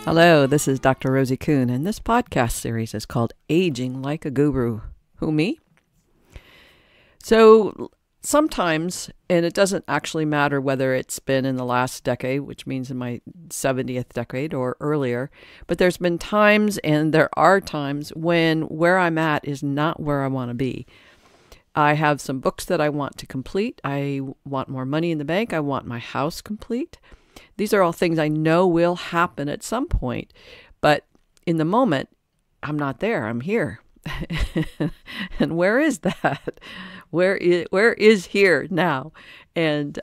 Hello, this is Dr. Rosie Kuhn, and this podcast series is called Aging Like a Guru. Who, me? So sometimes, and it doesn't actually matter whether it's been in the last decade, which means in my 70th decade or earlier, but there's been times, and there are times, when where I'm at is not where I want to be. I have some books that I want to complete. I want more money in the bank. I want my house complete. These are all things I know will happen at some point, but in the moment, I'm not there. I'm here. And where is that? Where is here now? And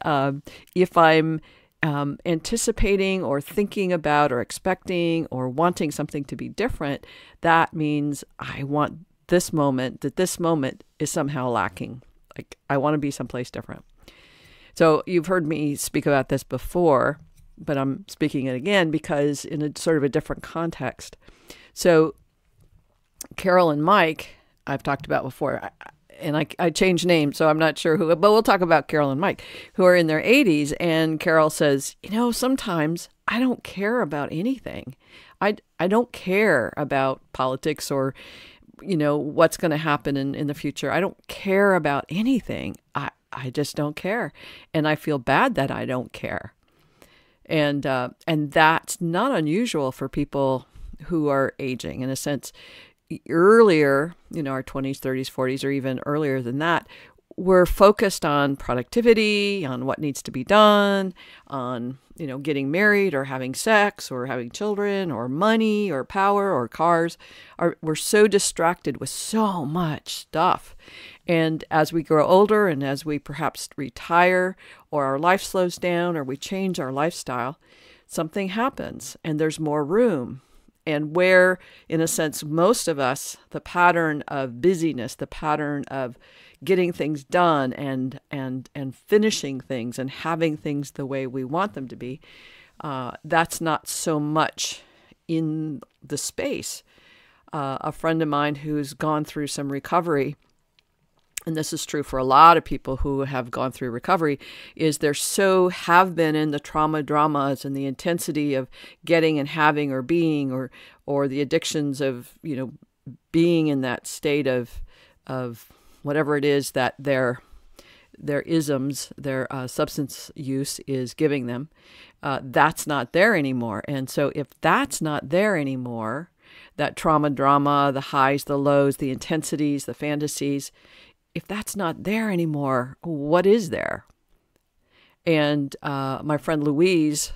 if I'm anticipating or thinking about or expecting or wanting something to be different, that means I want this moment, that this moment is somehow lacking. Like I want to be someplace different. So you've heard me speak about this before, but I'm speaking it again because in a sort of a different context. So Carol and Mike, I've talked about before, and I changed names, so I'm not sure who, but we'll talk about Carol and Mike, who are in their 80s. And Carol says, sometimes I don't care about anything. I don't care about politics or, what's going to happen in the future. I don't care about anything. I just don't care. And I feel bad that I don't care. And that's not unusual for people who are aging. In a sense, earlier, our 20s, 30s, 40s, or even earlier than that, we're focused on productivity, on what needs to be done, on, getting married or having sex or having children or money or power or cars. We're so distracted with so much stuff. And as we grow older and as we perhaps retire or our life slows down or we change our lifestyle, something happens and there's more room. And where, in a sense, most of us, the pattern of busyness, the pattern of getting things done and finishing things and having things the way we want them to be, that's not so much in the space. A friend of mine who's gone through some recovery, and this is true for a lot of people who have gone through recovery, is they're so have been in the dramas and the intensity of getting and having or being or the addictions of, being in that state of whatever it is that their isms, their substance use is giving them. That's not there anymore. And so if that's not there anymore, that drama, the highs, the lows, the intensities, the fantasies, if that's not there anymore, what is there? And my friend Louise,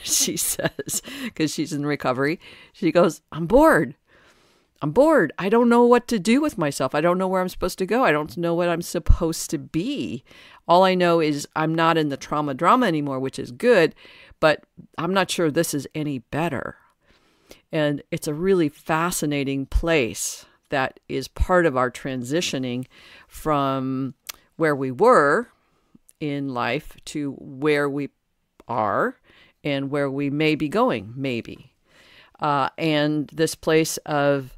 she says, because she's in recovery, she goes, I'm bored. I don't know what to do with myself. I don't know where I'm supposed to go. I don't know what I'm supposed to be. All I know is I'm not in the drama anymore, which is good, but I'm not sure this is any better. And it's a really fascinating place that is part of our transitioning from where we were in life to where we are and where we may be going, maybe. And this place of,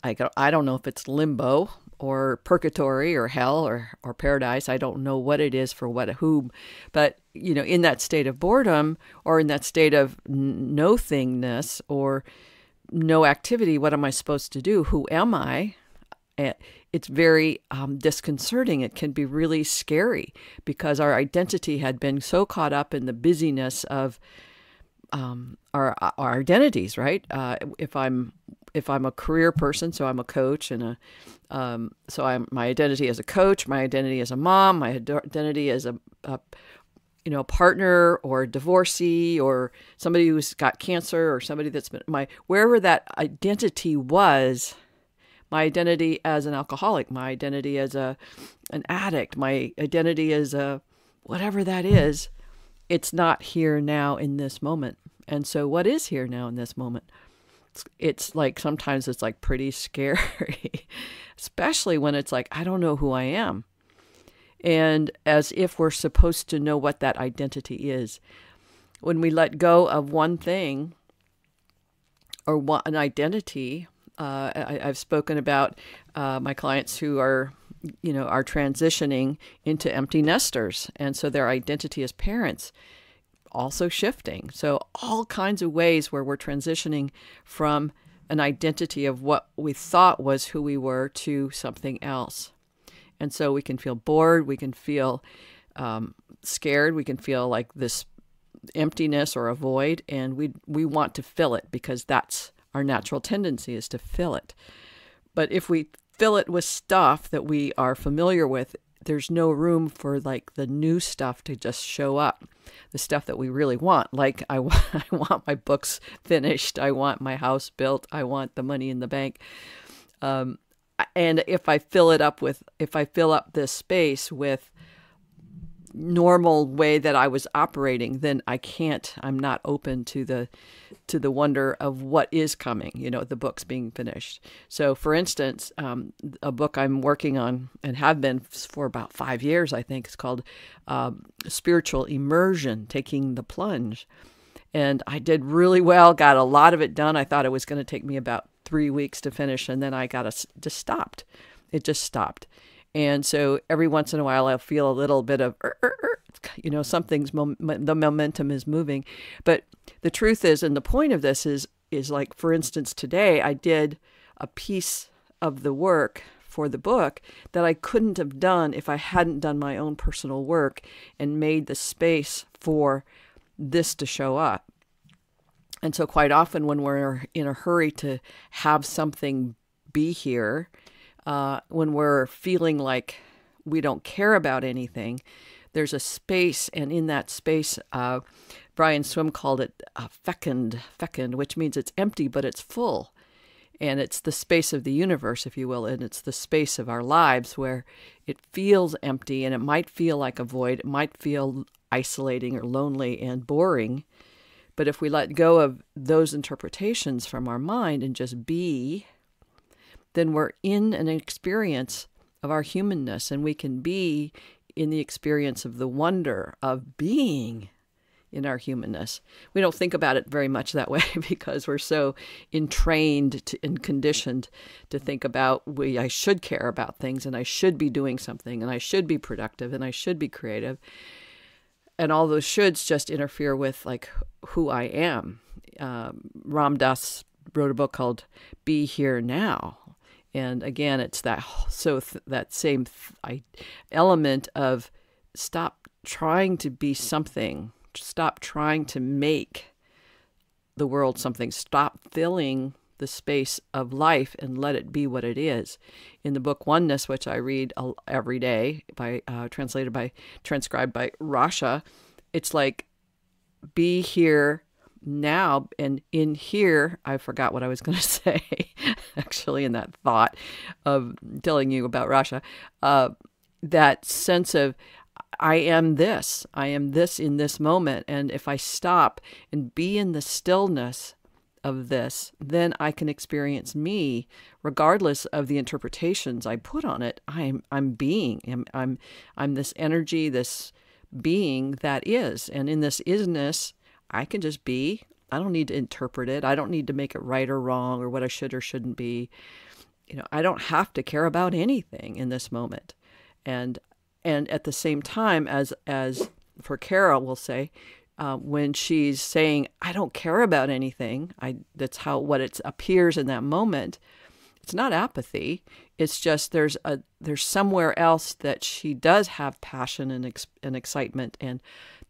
I don't know if it's limbo or purgatory or hell or paradise. I don't know what it is for whom, but, in that state of boredom or in that state of no thingness or no activity, what am I supposed to do? Who am I? It's very disconcerting. It can be really scary because our identity had been so caught up in the busyness of our identities, right? If I'm a career person, so I'm a coach, and my identity as a coach, my identity as a mom, my identity as a partner or a divorcee or somebody who's got cancer or somebody that's been wherever that identity was, my identity as an alcoholic, my identity as an addict, my identity as a whatever that is, it's not here now in this moment. And so what is here now in this moment? It's like sometimes it's like pretty scary, especially when it's like, I don't know who I am. And as if we're supposed to know what that identity is. When we let go of one thing or an identity, I've spoken about my clients who are transitioning into empty nesters. And so their identity as parents also shifting. So all kinds of ways where we're transitioning from an identity of what we thought was who we were to something else. And so we can feel bored, we can feel scared, we can feel like this emptiness or a void, and we want to fill it because that's our natural tendency, is to fill it. But if we fill it with stuff that we are familiar with, there's no room for like the new stuff to just show up, the stuff that we really want. Like I want my books finished, I want my house built, I want the money in the bank. And if I fill up this space with normal way that I was operating, then I'm not open to the wonder of what is coming, the book's being finished. So for instance, a book I'm working on and have been for about 5 years, I think, is called Spiritual Immersion, Taking the Plunge. And I did really well, got a lot of it done. I thought it was going to take me about 3 weeks to finish, and then I just stopped. It just stopped. And so every once in a while, I'll feel a little bit of, the momentum is moving. But the truth is, and the point of this is like, for instance, today I did a piece of the work for the book that I couldn't have done if I hadn't done my own personal work and made the space for this to show up. And so quite often when we're in a hurry to have something be here, when we're feeling like we don't care about anything, there's a space, and in that space, Brian Swim called it fecund, which means it's empty, but it's full. And it's the space of the universe, if you will, and it's the space of our lives where it feels empty, and it might feel like a void, it might feel isolating or lonely and boring. But if we let go of those interpretations from our mind and just be, then we're in an experience of our humanness, and we can be in the experience of the wonder of being in our humanness. We don't think about it very much that way because we're so entrained and conditioned to think about I should care about things, and I should be doing something, and I should be productive, and I should be creative. And all those shoulds just interfere with like who I am. Ram Dass wrote a book called Be Here Now. And again, it's that same element of stop trying to be something, stop trying to make the world something, stop filling the space of life and let it be what it is. In the book Oneness, which I read every day, transcribed by Rasha, it's like be here now, and in here, I forgot what I was going to say, actually, in that thought of telling you about Rasha, that sense of I am this in this moment, and if I stop and be in the stillness of this, then I can experience me, regardless of the interpretations I put on it. I'm being, I'm this energy, this being that is, and in this isness, I can just be. I don't need to interpret it. I don't need to make it right or wrong or what I should or shouldn't be. I don't have to care about anything in this moment. And at the same time, as for Kara will say, when she's saying, I don't care about anything, that's what it appears in that moment. It's not apathy. It's just there's somewhere else that she does have passion and excitement, and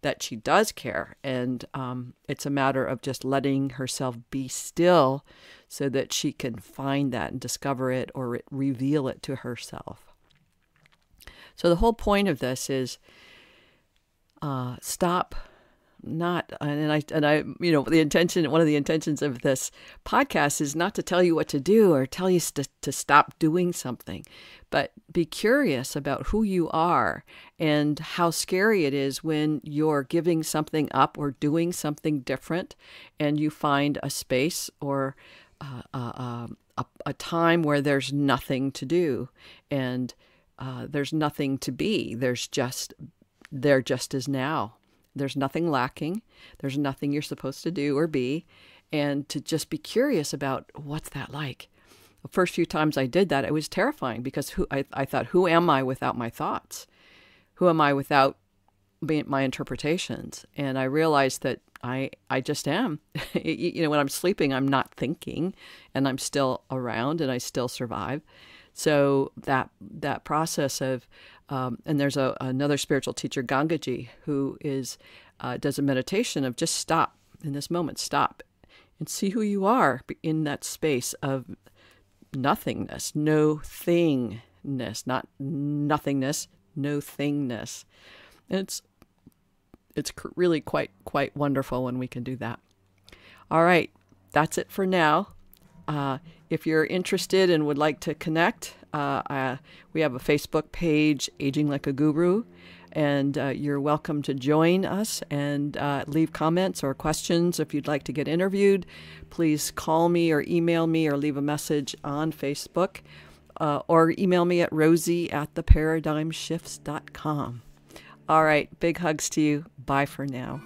that she does care. And it's a matter of just letting herself be still so that she can find that and discover it or reveal it to herself. So the whole point of this is stop not, and I, the intention, one of the intentions of this podcast is not to tell you what to do or tell you to stop doing something, but be curious about who you are and how scary it is when you're giving something up or doing something different, and you find a space or a time where there's nothing to do and there's nothing to be. There just is now. There's nothing lacking. There's nothing you're supposed to do or be. And to just be curious about what's that like. The first few times I did that, it was terrifying because I thought, who am I without my thoughts? Who am I without my interpretations. And I realized that I just am. When I'm sleeping, I'm not thinking, and I'm still around, and I still survive. So that process of, and there's another spiritual teacher, Gangaji, who does a meditation of just stop in this moment, stop, and see who you are in that space of nothingness, no thingness, not nothingness, no thingness. And it's really quite wonderful when we can do that. All right, that's it for now. If you're interested and would like to connect, we have a Facebook page, Aging Like a Guru, and you're welcome to join us and leave comments or questions. If you'd like to get interviewed, please call me or email me or leave a message on Facebook, or email me at rosie@theparadigmshifts.com. All right, big hugs to you. Bye for now.